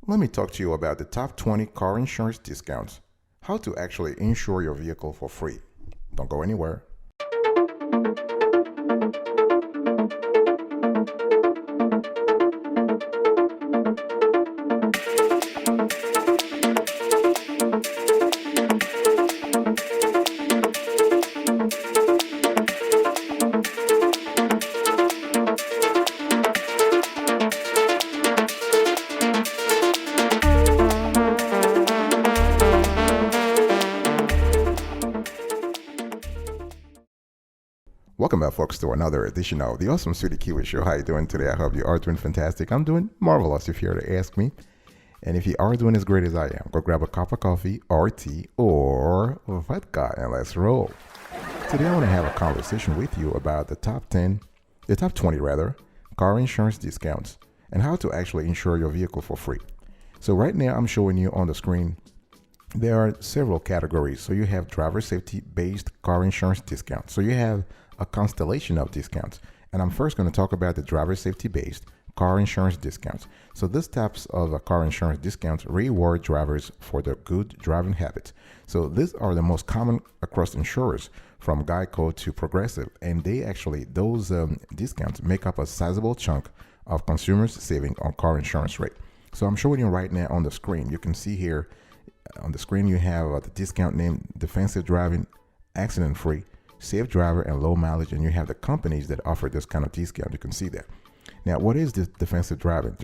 Let me talk to you about the top 20 car insurance discounts. How to actually insure your vehicle for free. Don't go anywhere. Welcome back, folks, to another edition of the Awesome City Kiwi Show. How you doing today? I hope you are doing fantastic. I'm doing marvelous if you're to ask me. And if you are doing as great as I am, go grab a cup of coffee or tea or vodka and let's roll. Today I want to have a conversation with you about the top 20 car insurance discounts and how to actually insure your vehicle for free. So right now I'm showing you on the screen, there are several categories. So you have driver safety based car insurance discounts. So you have a constellation of discounts. And I'm first going to talk about the driver safety based car insurance discounts. So these types of car insurance discounts reward drivers for their good driving habits. So these are the most common across insurers from Geico to Progressive. And those discounts make up a sizable chunk of consumers saving on car insurance rate. So I'm showing you right now on the screen. You can see here on the screen, you have the discount named defensive driving, accident free, safe driver, and low mileage, and you have the companies that offer this kind of discount. You can see that. Now, what is this defensive driving?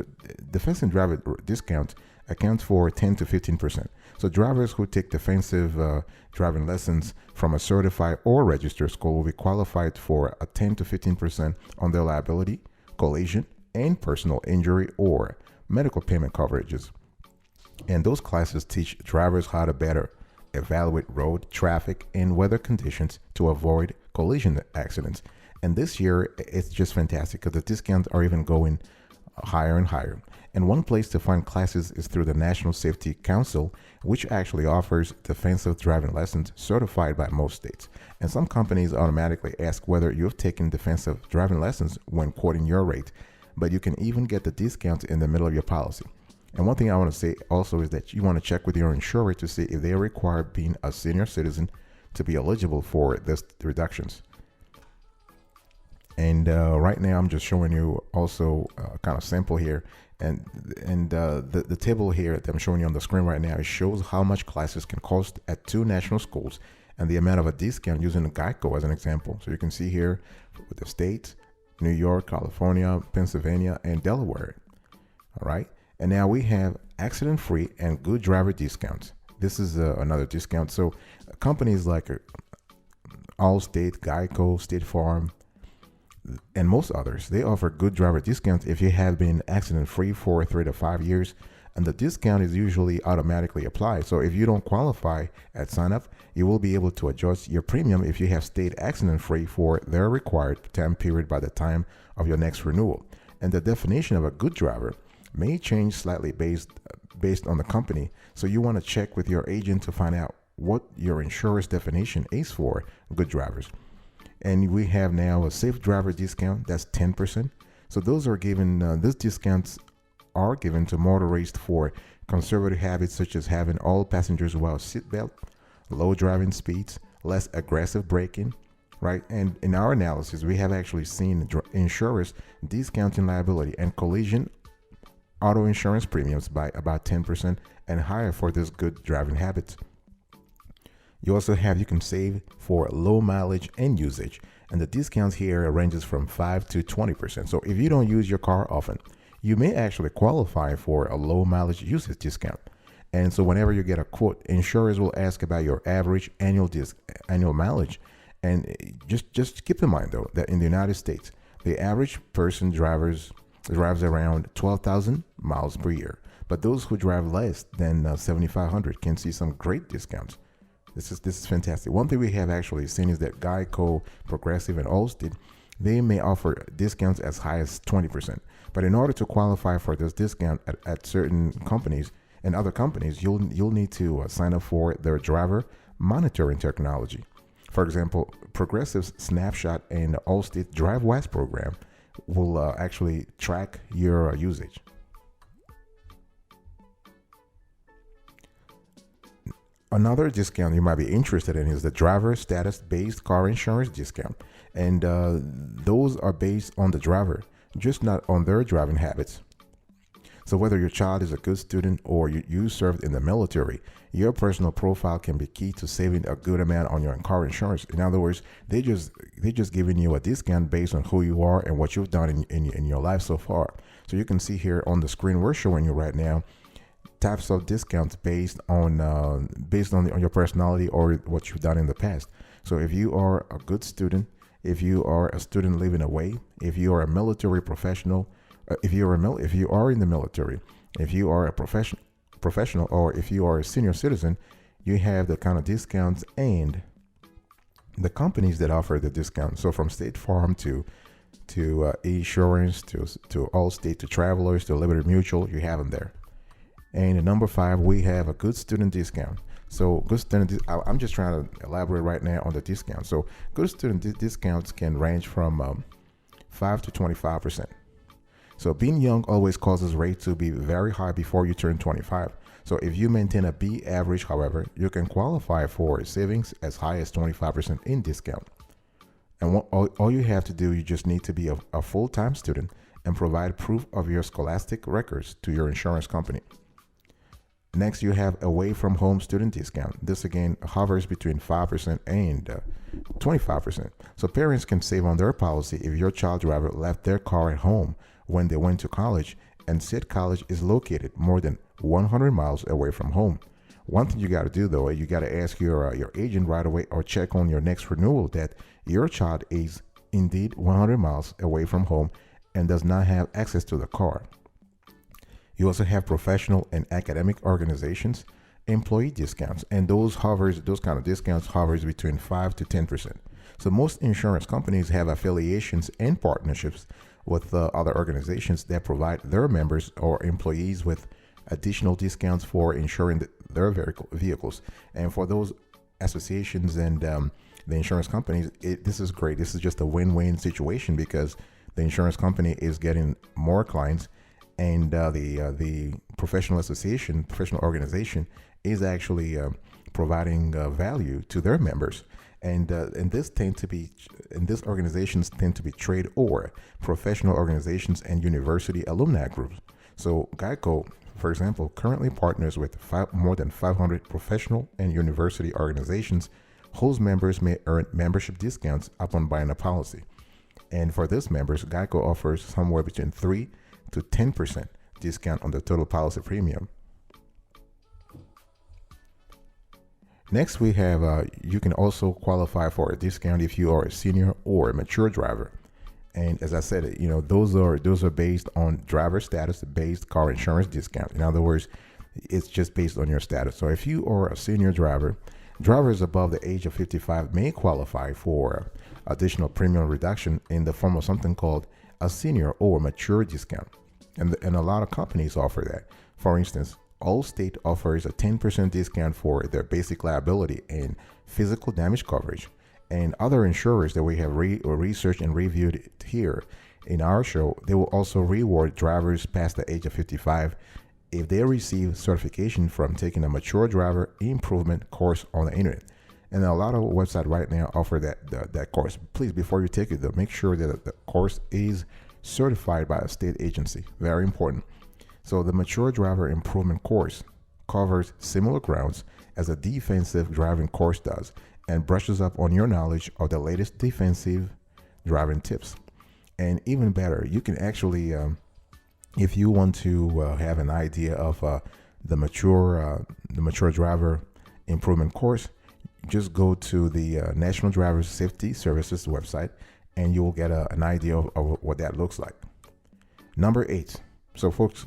Defensive driving discount accounts for 10 to 15%. So drivers who take defensive driving lessons from a certified or registered school will be qualified for a 10 to 15% on their liability, collision, and personal injury or medical payment coverages. And those classes teach drivers how to better evaluate road, traffic, and weather conditions to avoid collision accidents. And this year, it's just fantastic because the discounts are even going higher and higher. And one place to find classes is through the National Safety Council, which actually offers defensive driving lessons certified by most states. And some companies automatically ask whether you've taken defensive driving lessons when quoting your rate, but you can even get the discount in the middle of your policy. And one thing I want to say also is that you want to check with your insurer to see if they require being a senior citizen to be eligible for these reductions. And right now I'm just showing you also kind of sample here. And the table here that I'm showing you on the screen right now, it shows how much classes can cost at 2 national schools and the amount of a discount using Geico as an example. So you can see here with the states, New York, California, Pennsylvania, and Delaware. All right. And now we have accident-free and good driver discounts. This is another discount. So companies like Allstate, Geico, State Farm, and most others, they offer good driver discounts if you have been accident-free for 3 to 5 years. And the discount is usually automatically applied. So if you don't qualify at sign-up, you will be able to adjust your premium if you have stayed accident-free for their required time period by the time of your next renewal. And the definition of a good driver may change slightly based on the company. So you want to check with your agent to find out what your insurer's definition is for good drivers. And we have now a safe driver discount that's 10%. So those are given, these discounts are given to motorists for conservative habits such as having all passengers wear a seatbelt, low driving speeds, less aggressive braking, right? And in our analysis, we have actually seen insurers discounting liability and collision auto insurance premiums by about 10% and higher for this good driving habits. You can save for low mileage and usage, and the discounts here ranges from 5 to 20%. So if you don't use your car often, you may actually qualify for a low mileage usage discount. And so whenever you get a quote, insurers will ask about your average annual mileage. And just keep in mind though that in the United States, the average person drives around 12,000 miles per year. But those who drive less than 7,500 can see some great discounts. This is fantastic. One thing we have actually seen is that Geico, Progressive, and Allstate, they may offer discounts as high as 20%. But in order to qualify for this discount at certain companies and other companies, you'll need to sign up for their driver monitoring technology. For example, Progressive's Snapshot and Allstate DriveWise program will actually track your usage. Another discount you might be interested in is the driver status based car insurance discount. And those are based on the driver, just not on their driving habits. So whether your child is a good student or you served in the military, your personal profile can be key to saving a good amount on your car insurance. In other words, they just giving you a discount based on who you are and what you've done in your life so far. So you can see here on the screen we're showing you right now types of discounts based on your personality or what you've done in the past. So if you are a good student, if you are a student living away, if you are a military professional, if you are in the military, if you are a professional, or if you are a senior citizen, you have the kind of discounts and the companies that offer the discount. So from State Farm to Insurance to Allstate to Travelers to Liberty Mutual, you have them there. And at number 5, we have a good student discount. So good student, I'm just trying to elaborate right now on the discount. So good student discounts can range from 5 to 25%. So being young always causes rate to be very high before you turn 25. So if you maintain a B average, however, you can qualify for savings as high as 25% in discount. And all you have to do, you just need to be a full-time student and provide proof of your scholastic records to your insurance company. Next, you have away from home student discount. This again hovers between 5% and 25%. So parents can save on their policy if your child driver left their car at home when they went to college and said college is located more than 100 miles away from home. One thing you got to do though, you got to ask your agent right away or check on your next renewal that your child is indeed 100 miles away from home and does not have access to the car. You also have professional and academic organizations, employee discounts, and those kind of discounts hovers between 5 to 10%. So most insurance companies have affiliations and partnerships with other organizations that provide their members or employees with additional discounts for insuring their vehicles. And for those associations and the insurance companies, this is great. This is just a win-win situation because the insurance company is getting more clients, and the professional organization is actually providing value to their members. And these organizations tend to be trade or professional organizations and university alumni groups. So Geico, for example, currently partners with more than 500 professional and university organizations whose members may earn membership discounts upon buying a policy. And for these members, Geico offers somewhere between 3 to 10% discount on the total policy premium. Next, we have you can also qualify for a discount if you are a senior or a mature driver. And as I said, those are based on driver status based car insurance discount. In other words, it's just based on your status. So if you are a senior driver, drivers above the age of 55 may qualify for additional premium reduction in the form of something called a senior or mature discount. And a lot of companies offer that. For instance, Allstate offers a 10% discount for their basic liability and physical damage coverage. And other insurers that we have researched and reviewed here in our show, they will also reward drivers past the age of 55 if they receive certification from taking a mature driver improvement course on the internet. And a lot of websites right now offer that course. Please, before you take it, though, make sure that the course is certified by a state agency. Very important. So the mature driver improvement course covers similar grounds as a defensive driving course does and brushes up on your knowledge of the latest defensive driving tips. And even better, you can actually, if you want to have an idea of the mature driver improvement course, just go to the National Driver Safety Services website and you will get an idea of what that looks like. Number 8. So folks,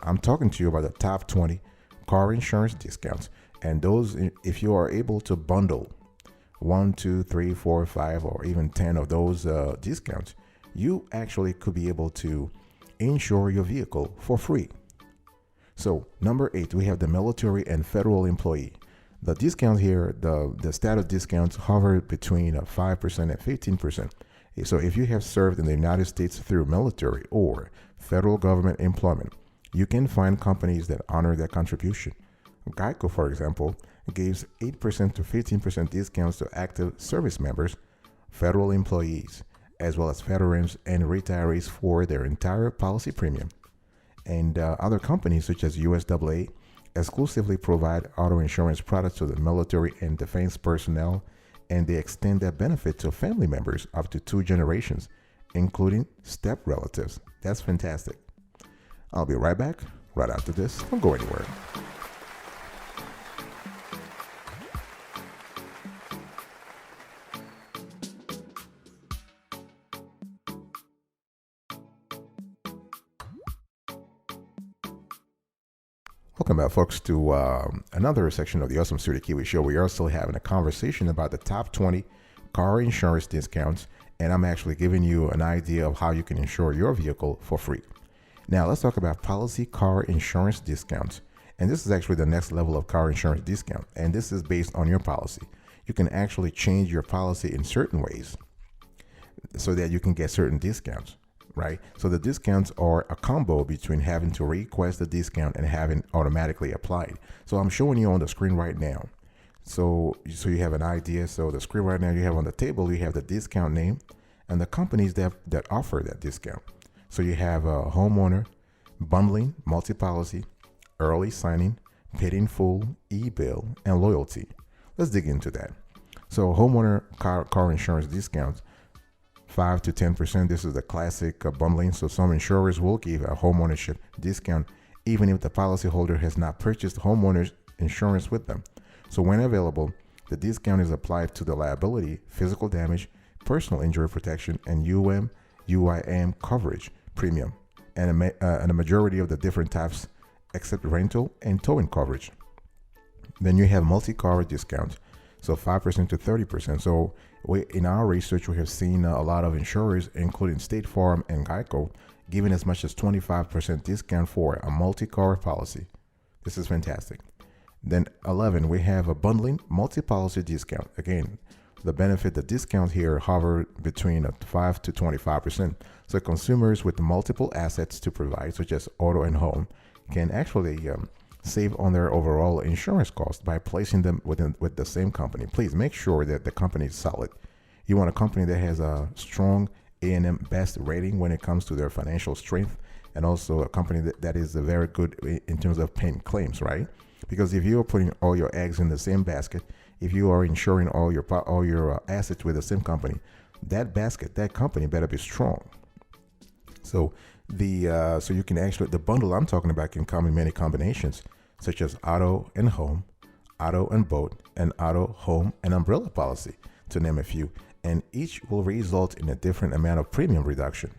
I'm talking to you about the top 20 car insurance discounts. And those, if you are able to bundle 1, 2, 3, 4, 5, or even 10 of those discounts, you actually could be able to insure your vehicle for free. So number 8, we have the military and federal employee. The discount here, the status discounts hover between 5% and 15%. So if you have served in the United States through military or federal government employment, you can find companies that honor that contribution. Geico, for example, gives 8% to 15% discounts to active service members, federal employees, as well as veterans and retirees for their entire policy premium. And other companies such as USAA exclusively provide auto insurance products to the military and defense personnel, and they extend that benefit to family members up to 2 generations, including step relatives. That's fantastic. I'll be right back right after this. Don't go anywhere. Welcome back, folks, to another section of the Awesome Studio Kiwi Show. We are still having a conversation about the top 20 car insurance discounts, and I'm actually giving you an idea of how you can insure your vehicle for free. Now, let's talk about policy car insurance discounts. And this is actually the next level of car insurance discount, and this is based on your policy. You can actually change your policy in certain ways so that you can get certain discounts. Right? So the discounts are a combo between having to request the discount and having automatically applied. So I'm showing you on the screen right now. So you have an idea. So the screen right now, you have on the table, you have the discount name and the companies that offer that discount. So you have Homeowner, Bundling, MultiPolicy, Early Signing, Paid in Full, e-bill, and Loyalty. Let's dig into that. So Homeowner car insurance discounts, 5 to 10%. This is the classic bundling. So some insurers will give a homeownership discount even if the policyholder has not purchased homeowners insurance with them. So when available, the discount is applied to the liability, physical damage, personal injury protection, and UIM coverage premium, and a majority of the different types except rental and towing coverage. Then you have multi-car discounts. So 5% to 30%. So in our research, we have seen a lot of insurers, including State Farm and Geico, giving as much as 25% discount for a multi-car policy. This is fantastic. Then 11, we have a bundling multi-policy discount. Again, the discount here hover between 5 to 25%. So consumers with multiple assets to provide, such as auto and home, can actually save on their overall insurance cost by placing them with the same company. Please make sure that the company is solid. You want a company that has a strong A&M best rating when it comes to their financial strength, and also a company that is very good in terms of paying claims, right? Because if you are putting all your eggs in the same basket, if you are insuring all your assets with the same company, that company better be strong. So so you can actually, the bundle I'm talking about can come in many combinations, such as auto and home, auto and boat, and auto, home, and umbrella policy, to name a few. And each will result in a different amount of premium reduction.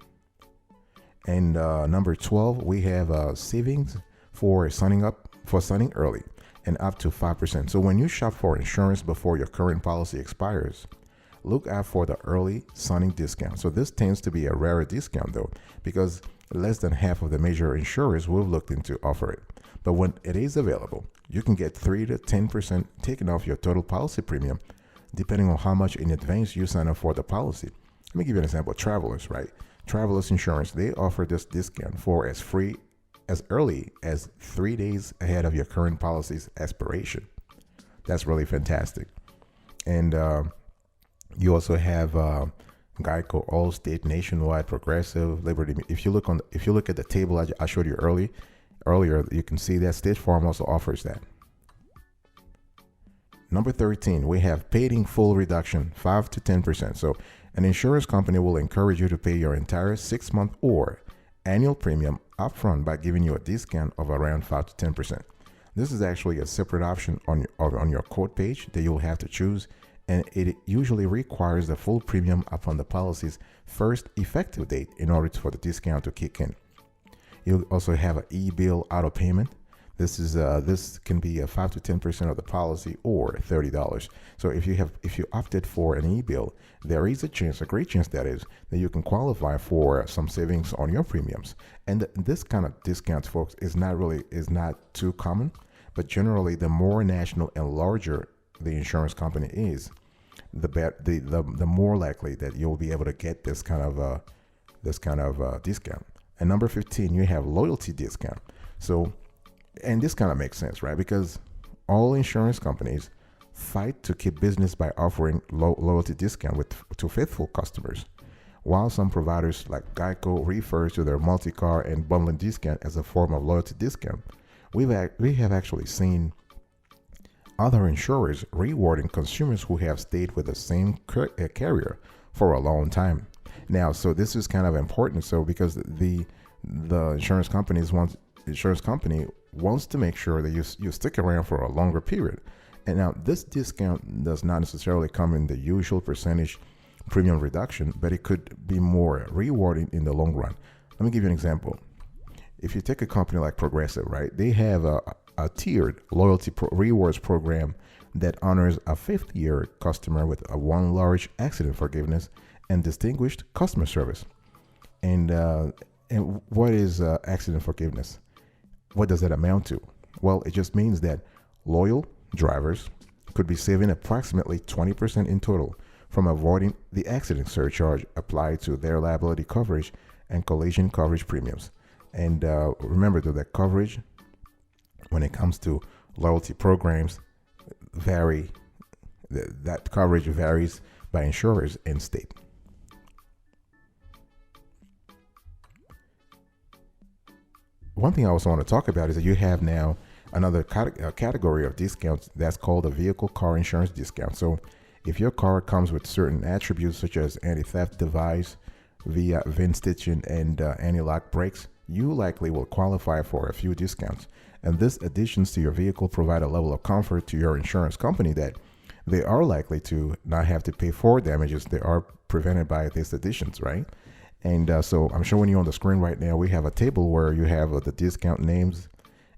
And number 12, we have savings for signing early and up to 5%. So when you shop for insurance before your current policy expires, look out for the early signing discount. So this tends to be a rarer discount though, because less than half of the major insurers we've looked into offer it. But when it is available, you can get 3 to 10% taken off your total policy premium, depending on how much in advance you sign up for the policy. Let me give you an example. Travelers, right? Travelers Insurance, they offer this discount for as early as 3 days ahead of your current policy's expiration. That's really fantastic. And you also have Geico, Allstate, Nationwide, Progressive, Liberty. If you look at the table I showed you earlier, you can see that State Farm also offers that. Number 13, we have paid in full reduction, 5 to 10%. So an insurance company will encourage you to pay your entire 6-month or annual premium upfront by giving you a discount of around 5 to 10%. This is actually a separate option on your quote page that you'll have to choose, and it usually requires the full premium upon the policy's first effective date in order for the discount to kick in. You'll also have an e-bill auto payment. This can be a 5 to 10% of the policy or $30. So if you opted for an e-bill, there is a great chance that you can qualify for some savings on your premiums. And this kind of discounts, folks, is not too common, but generally the more national and larger the insurance company is, the more likely that you'll be able to get this kind of discount. And number 15, you have loyalty discount. So, and this kind of makes sense, right? Because all insurance companies fight to keep business by offering loyalty discount to faithful customers. While some providers like Geico refers to their multi-car and bundling discount as a form of loyalty discount, we have actually seen other insurers rewarding consumers who have stayed with the same carrier for a long time. Now, so this is kind of important. So because the insurance company wants to make sure that you stick around for a longer period. And now this discount does not necessarily come in the usual percentage premium reduction, but it could be more rewarding in the long run. Let me give you an example. If you take a company like Progressive, right, they have a tiered loyalty rewards program that honors a 5th-year customer with one large accident forgiveness and distinguished customer service. And what is accident forgiveness? What does that amount to? Well, it just means that loyal drivers could be saving approximately 20% in total from avoiding the accident surcharge applied to their liability coverage and collision coverage premiums. And remember though that coverage, when it comes to loyalty programs, that coverage varies by insurers and state. One thing I also want to talk about is that you have now another category of discounts that's called a vehicle car insurance discount. So if your car comes with certain attributes such as anti-theft device, via VIN stitching, and anti-lock brakes, you likely will qualify for a few discounts. And these additions to your vehicle provide a level of comfort to your insurance company that they are likely to not have to pay for damages that are prevented by these additions, right? And so I'm showing you on the screen right now, we have a table where you have the discount names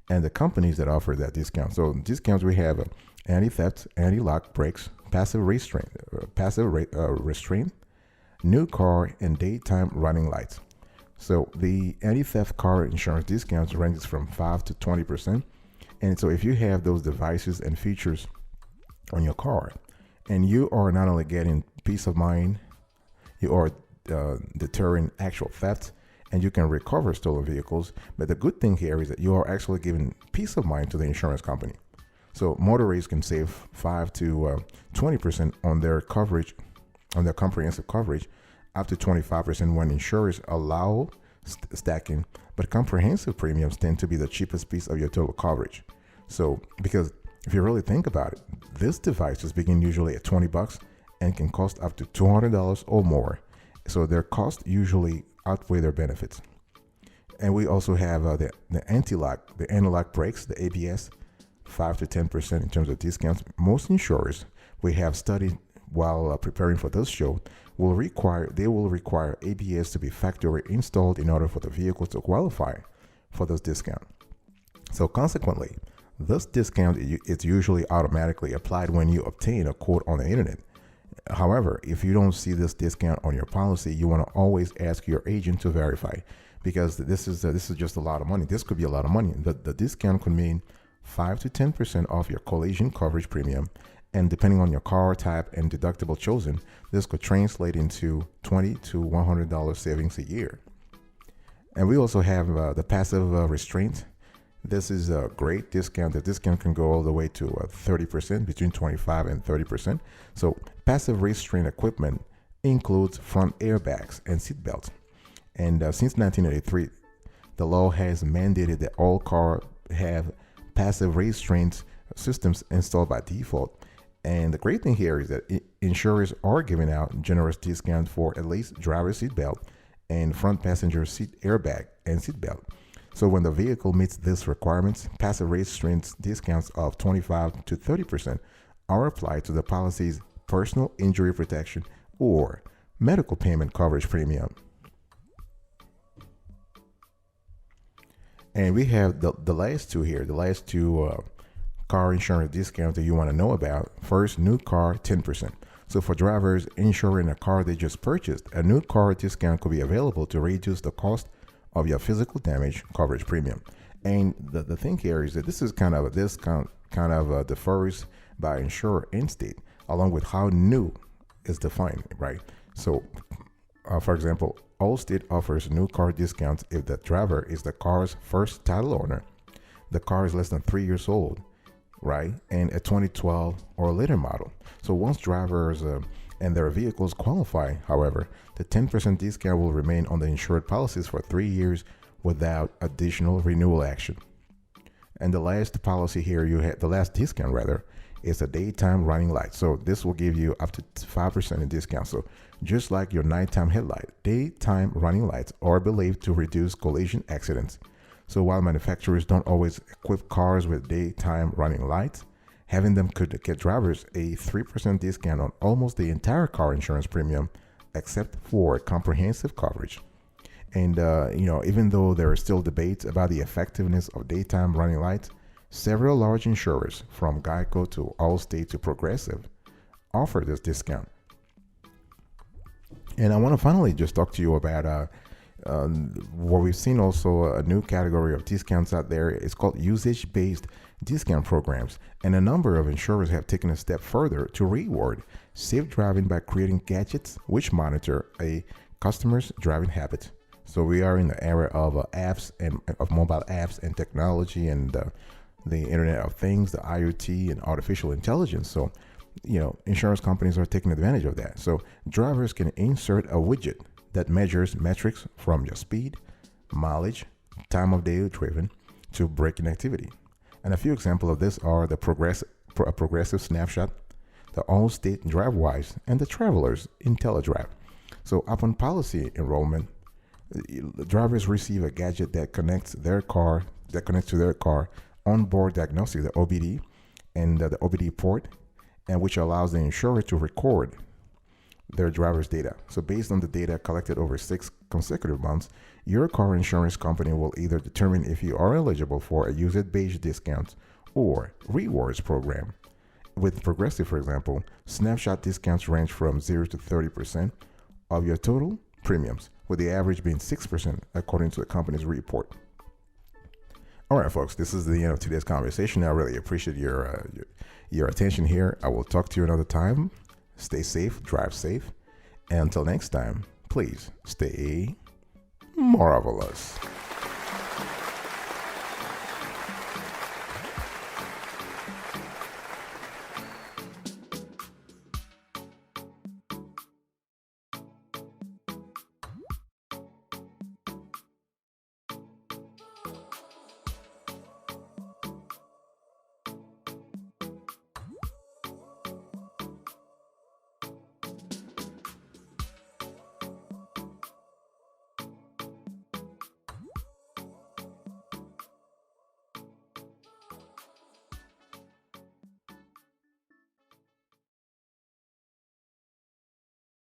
and the companies that offer that discount. So discounts, we have anti-theft, anti-lock brakes, passive restraint, new car, and daytime running lights. So the anti-theft car insurance discounts ranges from 5 to 20%. And so if you have those devices and features on your car, and you are not only getting peace of mind, you are deterring actual theft, and you can recover stolen vehicles. But the good thing here is that you are actually giving peace of mind to the insurance company. So motorists can save 5 to 20% on their coverage, on their comprehensive coverage, up to 25% when insurers allow stacking, but comprehensive premiums tend to be the cheapest piece of your total coverage. So, because if you really think about it, this device is begin usually at $20 and can cost up to $200 or more. So their costs usually outweigh their benefits. And we also have the anti-lock brakes, the ABS, 5 to 10% in terms of discounts. Most insurers we have studied while preparing for this show will require ABS to be factory installed in order for the vehicle to qualify for this discount. So consequently, this discount is usually automatically applied when you obtain a quote on the internet. However, if you don't see this discount on your policy, you want to always ask your agent to verify, because this is just a lot of money. This could be a lot of money. The discount could mean 5 to 10% off your collision coverage premium, and depending on your car type and deductible chosen, this could translate into $20 to $100 savings a year. And we also have the passive restraint. This is a great discount. The discount can go all the way to 30%, between 25 and 30%. So passive restraint equipment includes front airbags and seat belts. And since 1983, the law has mandated that all cars have passive restraint systems installed by default. And the great thing here is that insurers are giving out generous discounts for at least driver's seat belt and front passenger seat airbag and seat belt. So when the vehicle meets these requirements, passive restraint discounts of 25 to 30% are applied to the policy's personal injury protection or medical payment coverage premium. And we have the last two here, car insurance discounts that you want to know about. First, new car, 10%. So for drivers insuring a car they just purchased, a new car discount could be available to reduce the cost of your physical damage coverage premium. And the thing here is that this kind of differs by insurer and state, along with how new is defined, right? So, for example, Allstate offers new car discounts if the driver is the car's first title owner, the car is less than 3 years old, right? And a 2012 or later model. So once drivers and their vehicles qualify, however, the 10% discount will remain on the insured policies for 3 years without additional renewal action. And the last policy here, the last discount rather, is a daytime running light. So this will give you up to 5% in discount. So just like your nighttime headlight, daytime running lights are believed to reduce collision accidents. So while manufacturers don't always equip cars with daytime running lights, having them could get drivers a 3% discount on almost the entire car insurance premium, except for comprehensive coverage. And even though there are still debates about the effectiveness of daytime running lights, several large insurers, from Geico to Allstate to Progressive, offer this discount. And I want to finally just talk to you about what we've seen also a new category of discounts out there. It's called usage-based discount programs. And a number of insurers have taken a step further to reward safe driving by creating gadgets which monitor a customer's driving habits. So we are in the era of apps and of mobile apps and technology and the Internet of Things, the IoT and artificial intelligence. So, insurance companies are taking advantage of that. So drivers can insert a widget that measures metrics from your speed, mileage, time of day driven to braking activity. And a few examples of this are the Progressive Snapshot, the Allstate DriveWise, and the Travelers IntelliDrive. So upon policy enrollment, drivers receive a gadget that connects to their car onboard diagnostic, the OBD, and the OBD port, and which allows the insurer to record their driver's data. So based on the data collected over 6 consecutive months, your car insurance company will either determine if you are eligible for a usage-based discount or rewards program. With Progressive, for example, snapshot discounts range from 0 to 30% of your total premiums, with the average being 6% according to the company's report. All right, folks, this is the end of today's conversation. I really appreciate your attention here. I will talk to you another time. Stay safe, drive safe. And until next time, please stay marvelous.